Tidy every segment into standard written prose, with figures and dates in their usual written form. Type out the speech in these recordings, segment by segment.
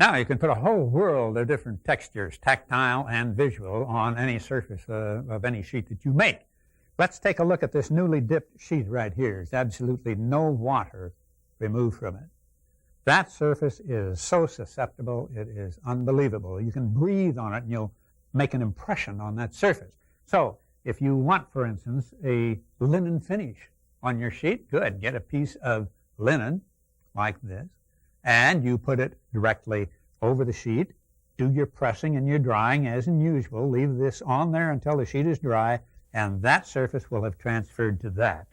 Now you can put a whole world of different textures, tactile and visual, on any surface of any sheet that you make. Let's take a look at this newly dipped sheet right here. There's absolutely no water removed from it. That surface is so susceptible, it is unbelievable. You can breathe on it and you'll make an impression on that surface. So if you want, for instance, a linen finish on your sheet, good. Get a piece of linen like this, and you put it directly over the sheet. Do your pressing and your drying as usual. Leave this on there until the sheet is dry, and that surface will have transferred to that.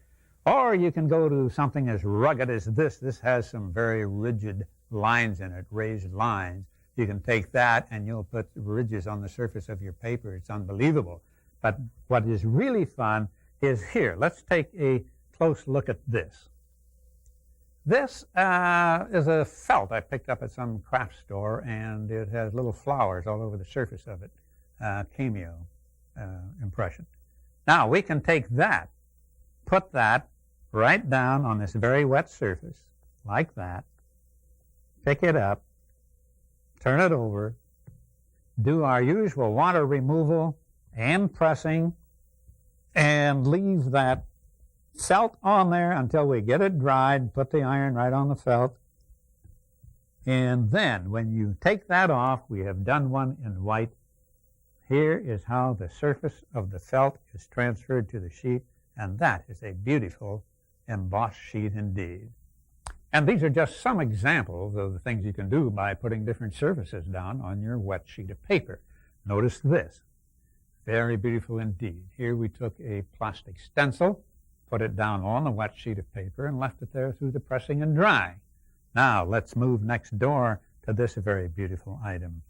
Or you can go to something as rugged as this. This has some very rigid lines in it, raised lines. You can take that and you'll put ridges on the surface of your paper. It's unbelievable. But what is really fun is here. Let's take a close look at this. This is a felt I picked up at some craft store, and it has little flowers all over the surface of it, cameo impression. Now we can take that, put that right down on this very wet surface, like that, pick it up, turn it over, do our usual water removal and pressing, and leave that felt on there until we get it dried, put the iron right on the felt, and then when you take that off, we have done one in white. Here is how the surface of the felt is transferred to the sheet, and that is a beautiful embossed sheet indeed. And these are just some examples of the things you can do by putting different surfaces down on your wet sheet of paper. Notice this. Very beautiful indeed. Here we took a plastic stencil, put it down on the wet sheet of paper, and left it there through the pressing and drying. Now let's move next door to this very beautiful item.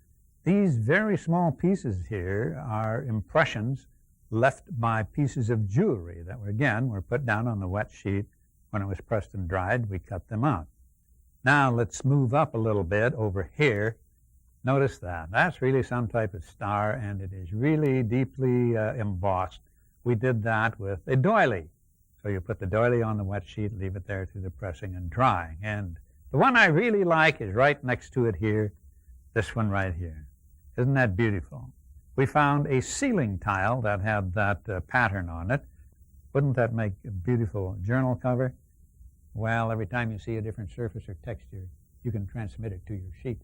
These very small pieces here are impressions left by pieces of jewelry that were put down on the wet sheet. When it was pressed and dried, we cut them out. Now let's move up a little bit over here. Notice that. That's really some type of star, and it is really deeply embossed. We did that with a doily. So you put the doily on the wet sheet, leave it there through the pressing and drying. And the one I really like is right next to it here, this one right here. Isn't that beautiful? We found a ceiling tile that had that pattern on it. Wouldn't that make a beautiful journal cover? Well, every time you see a different surface or texture, you can transmit it to your sheet.